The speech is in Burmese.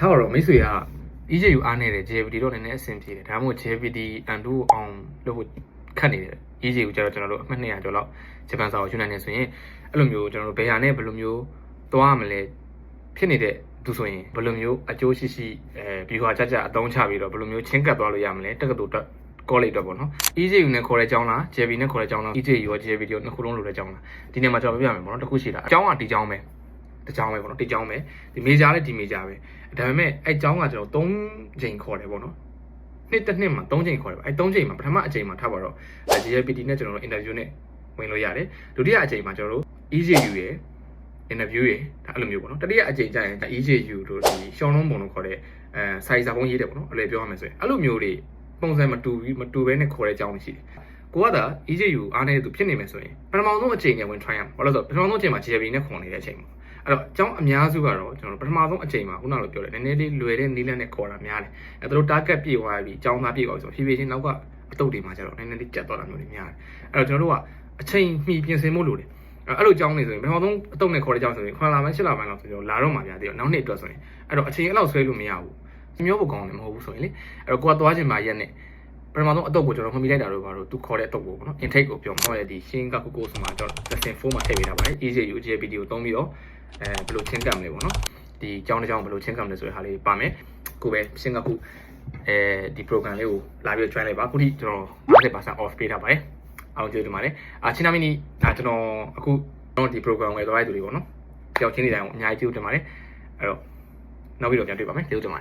ထားတော့မိတ်ဆွေက EJU အားနေတယ် JVD တော့နည်းနည်းအဆင်ပြေတယ်ဒါမှမဟုတ် JVD and အောင်လို့ခတ်နေတယ် EJU ကျတော့ကျွန်တော်တို့အမှတ်200ကျော်လောက်ဂျပန်စာကိုယူနိုင်နေဆိုရင်အဲ့လိုမျိုးကျွန်တော်တို့ဘယ်ဟာနဲ့ဘယ်လိုမျိုးသွားမလဲဖြစ်နေတဲ့သူဆိုရင်ဘယ်လိုမျိုးအကျိုးရှိရှိပြီးဟွာကြအသုံးချပြီးတော့ဘယ်လိုမျိုးချင်းကပ်သွားလို့ရမလဲတက္ကသိုလ်တက်ကောလိပ်တော့ပေါ့နော် EJU နဲ့ခေါ်တဲ့အကြောင်းလား JV နဲ့ခေါ်တဲ့အကြောင်းလား EJU ရော JVD ရောနှစ်ခုလုံးလိုတဲ့အကြောင်းလားဒီနေ့မှာကျွန်တော်ပြပြမယ်ပေါ့နော်တစ်ခုရှိတာအကြောင်းကဒီအကြောင်းပဲတစ်ကြောင်းပဲပေါ့နော်ဒီအကြောင်းပဲဒီမေဂျာနဲ့ဒီမေဂျာပဲဒါပေမဲ့အဲ့အကြောင်းကကျွန်တော်3ချိန်ခေါ်တယ်ပေါ့နော်နှစ်တစ်နှစ်မှာ3ချိန်ခေါ်တယ်အဲ့3ချိန်မှာပထမအချိန်မှာထားပါတော့ JPT နဲ့ကျွန်တော်တို့ interview နဲ့ဝင်လို့ရတယ်ဒုတိယအချိန်မှာကျွန်တော်တို့ EJU ရယ် interview ရယ်ဒါအဲ့လိုမျိုးပေါ့နော်တတိယအချိန်ကျရင် EJU တို့ဒီရှောင်းလုံးပုံလို့ခေါ်တဲ့စာရေးစာပုံရေးတယ်ပေါ့နော်အဲ့လိုပြောရမယ်ဆိုရင်အဲ့လိုမျိုးတွေပုံစံမတူဘဲနဲ့ခေါ်တဲ့အကြောင်းရှိတယ်ကိုကသာ EJU အားနေတဲ့သူဖြစ်နေမယ်ဆိုရင်ပထမဆုံးအချိန်နဲ့ဝင် try ရမှာဘာလို့ဆိုပထမဆုံးအချိန်မှာ JPT နဲ့ခေါ်နေတဲ့အချိန်မှာအဲ့တော့အကြောင်းအများစုကတော့ကျွန်တော်ပထမဆုံးအချိန်မှာခုနလိုပြောတယ်နည်းနည်းလေးလွယ်တဲ့နီးလန်းနဲ့ခေါ်တာများတယ်အဲ့တို့ target ပြည့်သွားပြီအကြောင်းသားပြည့်သွားပြီဆိုဖြည်းဖြည်းချင်းနောက်ကအတုတ်တွေမှာကျတော့နည်းနည်းလေးကျက်သွားတာမျိုးတွေများတယ်အဲ့တော့ကျွန်တော်တို့ကအချိန်မှီပြင်ဆင်မှုလိုတယ်အဲ့လိုအကြောင်းနေဆိုရင်ပထမဆုံးအတုတ်နဲ့ခေါ်တဲ့အကြောင်းဆိုရင်9လပိုင်း10လပိုင်းလောက်ဆိုတော့လာတော့မှာပြသေးတယ်နောက်နှစ်အတွက်ဆိုရင်အဲ့တော့အချိန်အဲ့လောက်ဆွဲလို့မရဘူးမျိုးပုံကောင်းတယ်မဟုတ်ဘူးဆိုရင်လေအဲ့တော့ကိုကသွားချင်မှရက်နဲ့ပထမဆုံးအတုတ်ကိုကျွန်တော်မှတ်မိလိုက်တာတော့ဘာလို့သူခေါ်တဲ့အတုတ်ကိုပေါ့နော် intake ကိုပြောမှာဒီရှင်းကကုကိုဆိုမှကျွန်တော် lesson 4မှာထည့်ပေးထားပါတယ် EJU JPT ကိုသုံးပြီးတော့ဘယ်လိုချင်းကပ်မလဲပေါ့နော်ဒီအကြောင်းတစ်ကြောင်းဘယ်လိုချင်းကပ်မလဲဆိုတဲ့ဟာလေးပါမယ်ကိုပဲရှင်းကခုဒီ program လေးကိုလာပြီး join လိုက်ပါခုထိကျွန်တော် 50% off ပေးထားပါတယ်အောင်ကျေးဇူးပါတယ်ချင်းနာမီနီကျွန်တော်အခုဒီ program ဝယ်သွားတဲ့သူတွေပေါ့နော်ကြောက်ချင်းနေတိုင်းအများကြီးကျေးဇူးတင်ပါတယ်အဲ့တော့နောက်ပြီးတော့ပြန်တွေ့ပါမယ်ကျေးဇူးတင်ပါတယ်